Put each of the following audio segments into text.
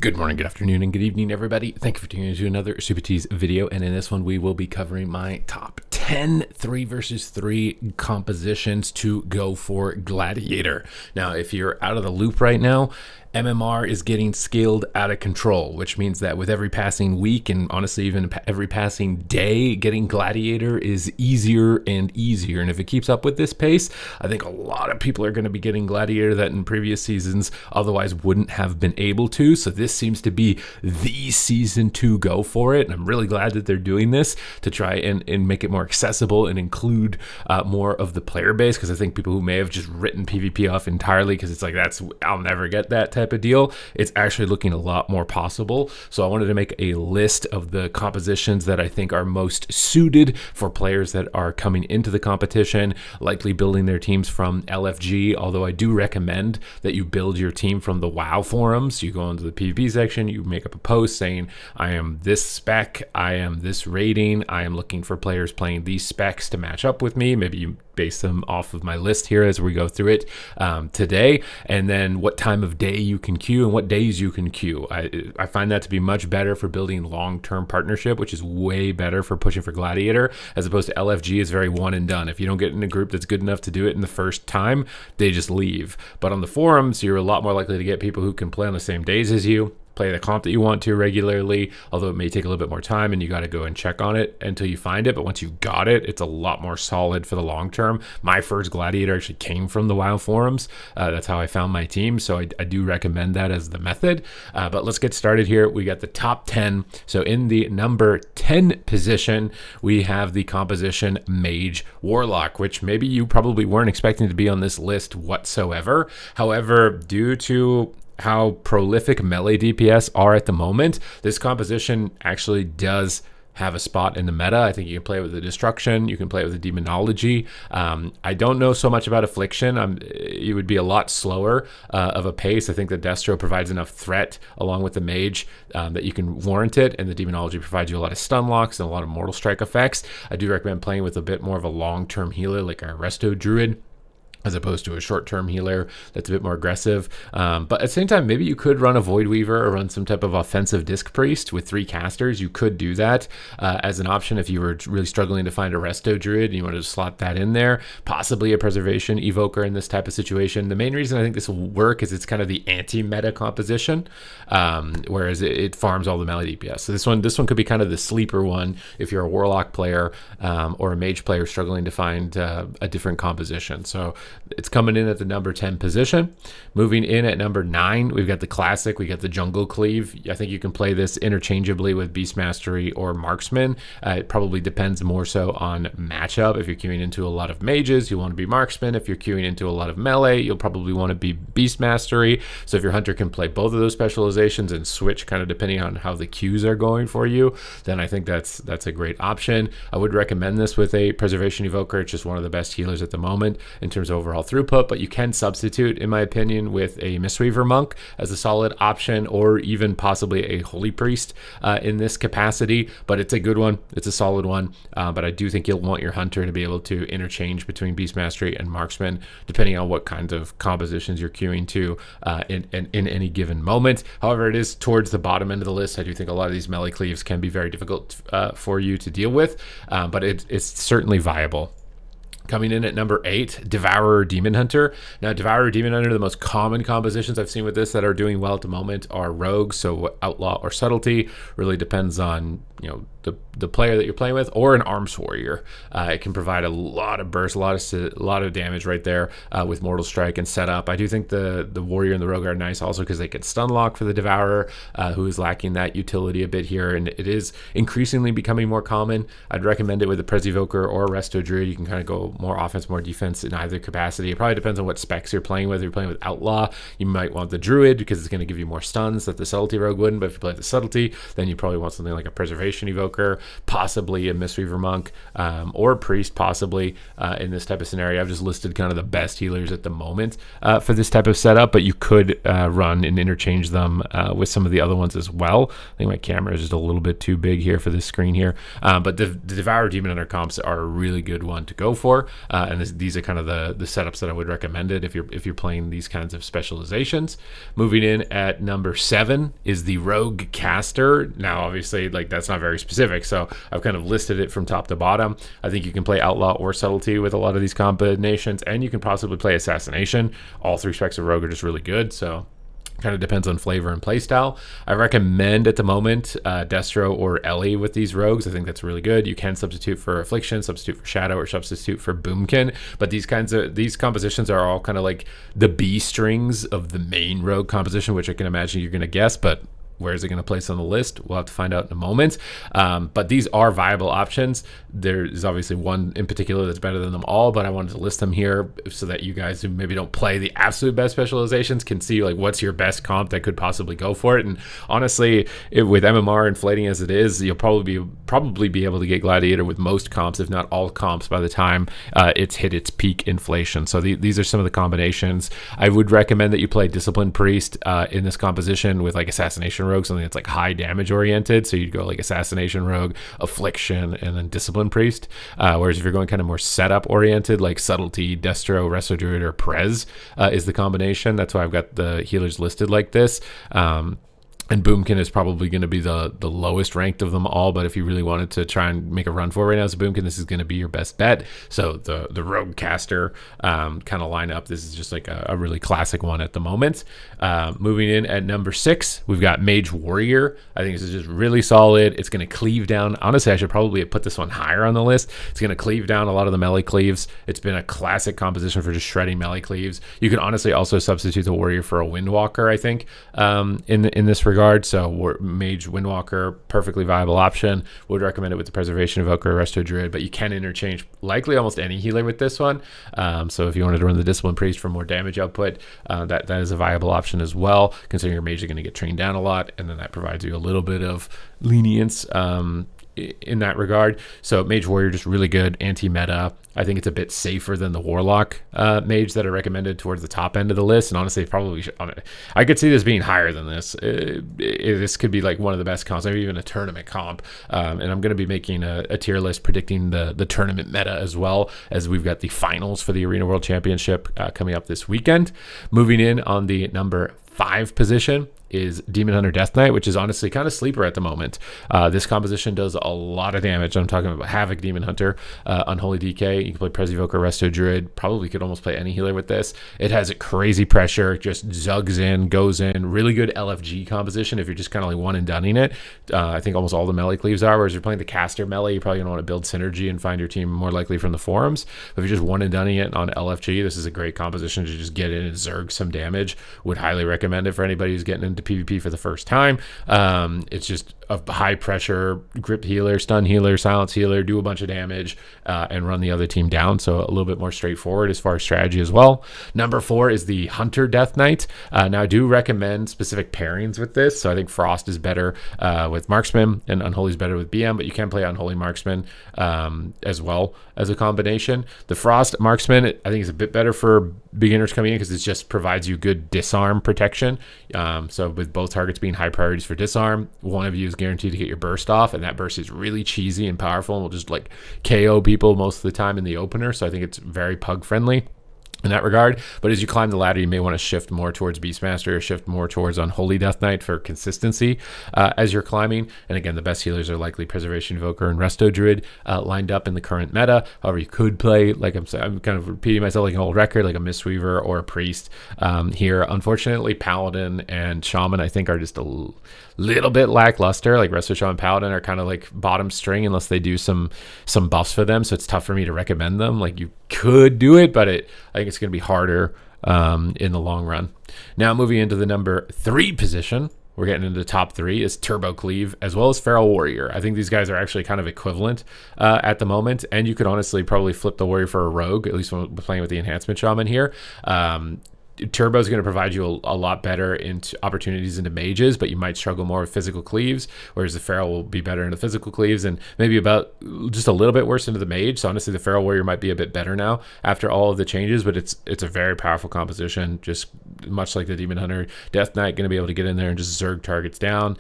Good morning, good afternoon, and good evening, everybody. Thank you for tuning in to another Supatease video. And in this one, we will be covering my top 10 3 versus 3 compositions to go for Gladiator. Now, if you're out of the loop right now, MMR is getting scaled out of control, which means that with every passing week and honestly even every passing day, getting Gladiator is easier and easier. And if it keeps up with this pace, I think a lot of people are going to be getting Gladiator that in previous seasons otherwise wouldn't have been able to. So this seems to be the season to go for it. And I'm really glad that they're doing this to try and make it more accessible and include more of the player base, because I think people who may have just written PvP off entirely because it's like, I'll never get that type of deal, it's actually looking a lot more possible. So I wanted to make a list of the compositions that I think are most suited for players that are coming into the competition, likely building their teams from LFG, although I do recommend that you build your team from the WoW forums. You go into the PvP section, you make up a post saying, I am this spec, I am this rating, I am looking for players playing these specs to match up with me. Maybe you base them off of my list here as we go through it today, and then what time of day you can queue and what days you can queue. I find that to be much better for building long-term partnership, which is way better for pushing for Gladiator, as opposed to LFG is very one and done. If you don't get in a group that's good enough to do it in the first time, they just leave. But on the forums, you're a lot more likely to get people who can play on the same days as you, play the comp that you want to regularly, although it may take a little bit more time and you got to go and check on it until you find it. But once you've got it, it's a lot more solid for the long term. My first Gladiator actually came from the WoW forums. That's how I found my team. So I do recommend that as the method. But let's get started here. We got the top 10. So in the number 10 position, we have the composition Mage Warlock, which maybe you probably weren't expecting to be on this list whatsoever. However, due to how prolific melee DPS are at the moment, this composition actually does have a spot in the meta. I think you can play with the Destruction, you can play with the Demonology. I don't know so much about Affliction. It would be a lot slower of a pace. I think the Destro provides enough threat along with the Mage that you can warrant it, and the Demonology provides you a lot of stun locks and a lot of Mortal Strike effects. I do recommend playing with a bit more of a long-term healer like a Resto Druid, as opposed to a short-term healer that's a bit more aggressive. But at the same time, maybe you could run a Void Weaver or run some type of offensive Disc Priest with 3 casters. You could do that as an option if you were really struggling to find a Resto Druid and you wanted to slot that in there. Possibly a Preservation Evoker in this type of situation. The main reason I think this will work is it's kind of the anti-meta composition, whereas it farms all the melee DPS. So this one could be kind of the sleeper one if you're a Warlock player or a Mage player struggling to find a different composition. So it's coming in at the number 10 position. Moving in at number 9, we've got the classic. We got the Jungle Cleave. I think you can play this interchangeably with Beast Mastery or Marksman. It probably depends more so on matchup. If you're queuing into a lot of mages, you want to be Marksman. If you're queuing into a lot of melee, you'll probably want to be Beast Mastery. So if your hunter can play both of those specializations and switch kind of depending on how the queues are going for you, then I think that's a great option. I would recommend this with a Preservation Evoker. It's just one of the best healers at the moment in terms of overall throughput, but you can substitute, in my opinion, with a Mistweaver Monk as a solid option, or even possibly a Holy Priest in this capacity. But it's a good one, it's a solid one, but I do think you'll want your hunter to be able to interchange between Beast Mastery and Marksman depending on what kinds of compositions you're queuing to in any given moment. However, it is towards the bottom end of the list. I do think a lot of these melee cleaves can be very difficult for you to deal with, but it's certainly viable. Coming in at number 8, Devourer Demon Hunter. Now, Devourer Demon Hunter, the most common compositions I've seen with this that are doing well at the moment are Rogues, so Outlaw or Subtlety. Really depends on the player that you're playing with, or an Arms Warrior. It can provide a lot of burst, a lot of damage right there with Mortal Strike and setup. I do think the Warrior and the Rogue are nice also because they can stun lock for the Devourer, who is lacking that utility a bit here, and it is increasingly becoming more common. I'd recommend it with a Pres Evoker or a Resto Druid. You can kind of go more offense, more defense in either capacity. It probably depends on what specs you're playing with. If you're playing with Outlaw, you might want the Druid because it's going to give you more stuns that the Subtlety Rogue wouldn't, but if you play the Subtlety, then you probably want something like a Preservation Evoker Evoker, possibly a Mistweaver Monk, or a Priest, possibly in this type of scenario. I've just listed kind of the best healers at the moment for this type of setup, but you could run and interchange them with some of the other ones as well. I think my camera is just a little bit too big here for this screen here, but the Devourer Demon Hunter comps are a really good one to go for, and these are kind of the setups that I would recommend it if you're playing these kinds of specializations. Moving in at number 7 is the Rogue Caster. Now, obviously, like, that's not very specific, so I've kind of listed it from top to bottom. I think you can play Outlaw or Subtlety with a lot of these combinations, and you can possibly play Assassination. All 3 specs of Rogue are just really good, so kind of depends on flavor and playstyle. I recommend at the moment Destro or Ellie with these rogues. I think that's really good. You can substitute for Affliction, substitute for Shadow, or substitute for Boomkin. But these compositions are all kind of like the B strings of the main rogue composition, which I can imagine you're going to guess, but where is it going to place on the list? We'll have to find out in a moment. But these are viable options. There's obviously one in particular that's better than them all, but I wanted to list them here so that you guys who maybe don't play the absolute best specializations can see like what's your best comp that could possibly go for it. And honestly, with MMR inflating as it is, you'll probably be able to get Gladiator with most comps, if not all comps, by the time it's hit its peak inflation. So these are some of the combinations. I would recommend that you play Disciplined Priest in this composition with like Assassination Rogue, something that's like high damage oriented. So you'd go like Assassination Rogue, Affliction, and then Discipline Priest. Whereas if you're going kind of more setup oriented, like Subtlety, Destro, Resto Druid, or Prez is the combination. That's why I've got the healers listed like this. And Boomkin is probably going to be the lowest ranked of them all, but if you really wanted to try and make a run for it right now as a Boomkin, this is going to be your best bet. So the Rogue Caster kind of lineup, this is just like a really classic one at the moment. Moving in at number 6, we've got Mage Warrior. I think this is just really solid. It's going to cleave down. Honestly, I should probably put this one higher on the list. It's going to cleave down a lot of the melee cleaves. It's been a classic composition for just shredding melee cleaves. You can honestly also substitute the Warrior for a Windwalker, I think, in this regard. So Mage Windwalker, perfectly viable option. Would recommend it with the Preservation Evoker, Resto Druid, but you can interchange likely almost any healer with this one. So if you wanted to run the Discipline Priest for more damage output, that is a viable option as well, considering your mage is going to get trained down a lot, and then that provides you a little bit of lenience in that regard. So Mage Warrior, just really good anti-meta. I think it's a bit safer than the Warlock mage that are recommended towards the top end of the list, and honestly probably I could see this being higher than this. This could be like one of the best comps, maybe even a tournament comp, and I'm going to be making a tier list predicting the tournament meta as well, as we've got the finals for the Arena World Championship coming up this weekend. Moving in on the number 5 position is Demon Hunter Death Knight, which is honestly kind of sleeper at the moment. This composition does a lot of damage. I'm talking about Havoc Demon Hunter, Unholy DK. You can play Prez Evoker, Resto Druid. Probably could almost play any healer with this. It has a crazy pressure, just zugs in, goes in. Really good LFG composition if you're just kind of like one and doneing it. I think almost all the melee cleaves are, whereas you're playing the caster melee, you're probably going to want to build synergy and find your team more likely from the forums. But if you're just one and doneing it on LFG, this is a great composition to just get in and zerg some damage. Would highly recommend it for anybody who's getting into PvP for the first time. It's just a high pressure grip healer, stun healer, silence healer, do a bunch of damage and run the other team down. So a little bit more straightforward as far as strategy as well. Number 4 is the Hunter Death Knight. Now I do recommend specific pairings with this. So I think Frost is better with Marksman and Unholy is better with BM, but you can play Unholy Marksman as well as a combination. The Frost Marksman, I think, is a bit better for beginners coming in because it just provides you good disarm protection. So with both targets being high priorities for disarm, one of you is guaranteed to get your burst off, and that burst is really cheesy and powerful and will just like KO people most of the time in the opener. So I think it's very pug friendly in that regard. But as you climb the ladder, you may want to shift more towards Beastmaster or shift more towards Unholy Death Knight for consistency as you're climbing. And again, the best healers are likely Preservation Evoker and Resto Druid lined up in the current meta. However, you could play, like I'm kind of repeating myself like an old record, like a Mistweaver or a Priest here. Unfortunately, Paladin and Shaman, I think, are just a little bit lackluster. Like Resto Shaman Paladin are kind of like bottom string unless they do some buffs for them. So it's tough for me to recommend them. Like you could do it, but I think it's going to be harder in the long run. Now moving into the number 3 position, we're getting into the top 3 is Turbo Cleave as well as Feral Warrior. I think these guys are actually kind of equivalent at the moment, and you could honestly probably flip the Warrior for a Rogue, at least when we're playing with the Enhancement Shaman here. Turbo is going to provide you a lot better into opportunities into mages, but you might struggle more with physical cleaves, whereas the feral will be better into physical cleaves and maybe about just a little bit worse into the mage. So honestly, the feral warrior might be a bit better now after all of the changes, but it's a very powerful composition, just much like the Demon Hunter Death Knight, going to be able to get in there and just zerg targets down.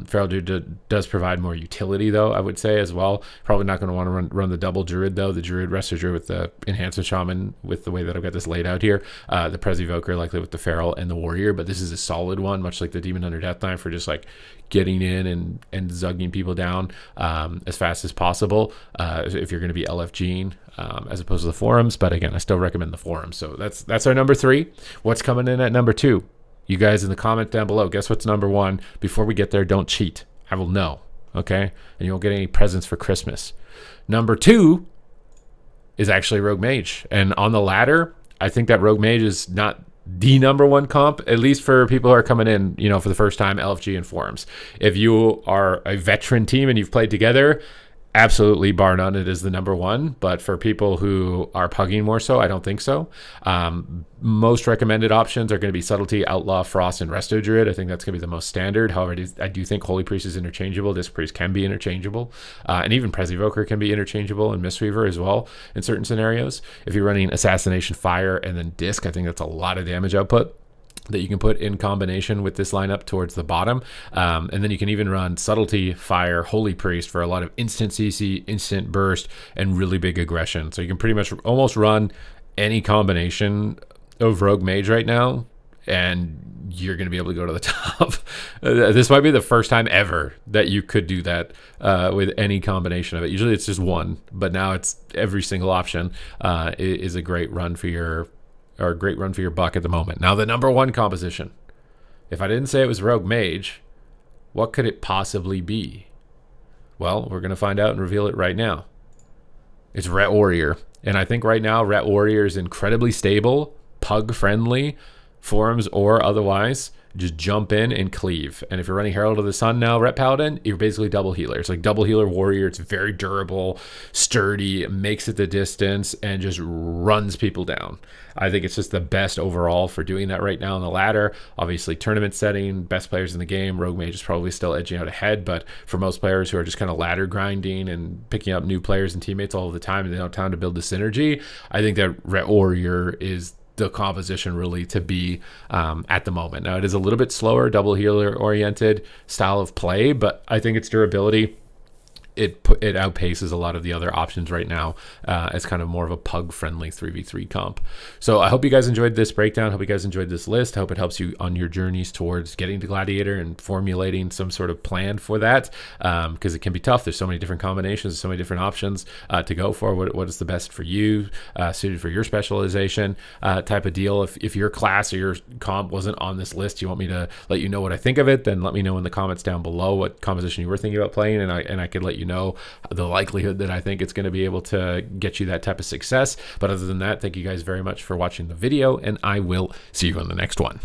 Feral Druid does provide more utility, though, I would say, as well. Probably not going to want to run the double Druid, though. The Druid, Resto Druid with the Enhancer Shaman, with the way that I've got this laid out here. The Prez Evoker likely with the Feral and the Warrior, but this is a solid one, much like the Demon Hunter Death Knight, for just like getting in and zugging people down as fast as possible if you're going to be LFGing as opposed to the forums. But again, I still recommend the forums. So that's our number 3. What's coming in at number 2? You guys in the comment down below, guess what's number 1? Before we get there, don't cheat. I will know, okay? And you won't get any presents for Christmas. Number 2 is actually Rogue Mage. And on the ladder, I think that Rogue Mage is not the number 1 comp, at least for people who are coming in, for the first time, LFG and forums. If you are a veteran team and you've played together, absolutely, bar none, it is the number 1. But for people who are pugging more so, I don't think so. Most recommended options are going to be Subtlety, Outlaw, Frost, and Resto Druid. I think that's going to be the most standard. However, I do think Holy Priest is interchangeable. Disc Priest can be interchangeable. And even Prez Evoker can be interchangeable, and Mistweaver as well in certain scenarios. If you're running Assassination, Fire, and then Disc, I think that's a lot of damage output that you can put in combination with this lineup towards the bottom. And then you can even run Subtlety, Fire, Holy Priest for a lot of instant CC, instant burst, and really big aggression. So you can pretty much almost run any combination of Rogue Mage right now, and you're going to be able to go to the top. This might be the first time ever that you could do that with any combination of it. Usually it's just one, but now it's every single option is a great run for your buck at the moment. Now, the number 1 composition. If I didn't say it was Rogue Mage, what could it possibly be? Well, we're going to find out and reveal it right now. It's Ret Warrior. And I think right now, Ret Warrior is incredibly stable, pug-friendly, forums or otherwise. Just jump in and cleave. And if you're running Herald of the Sun now, Ret Paladin, you're basically double healer. It's like double healer warrior. It's very durable, sturdy, makes it the distance, and just runs people down. I think it's just the best overall for doing that right now on the ladder. Obviously, tournament setting, best players in the game, Rogue Mage is probably still edging out ahead, but for most players who are just kind of ladder grinding and picking up new players and teammates all the time and they don't have time to build the synergy, I think that Ret Warrior is the composition really to be at the moment. Now, it is a little bit slower, double healer oriented style of play, but I think its durability, it outpaces a lot of the other options right now as kind of more of a pug-friendly 3v3 comp. So I hope you guys enjoyed this breakdown. Hope you guys enjoyed this list. Hope it helps you on your journeys towards getting to Gladiator and formulating some sort of plan for that, because it can be tough. There's so many different combinations, so many different options to go for. What is the best for you, suited for your specialization type of deal. If your class or your comp wasn't on this list, you want me to let you know what I think of it, then let me know in the comments down below what composition you were thinking about playing, and I could let you know the likelihood that I think it's going to be able to get you that type of success. But other than that, thank you guys very much for watching the video, and I will see you on the next one.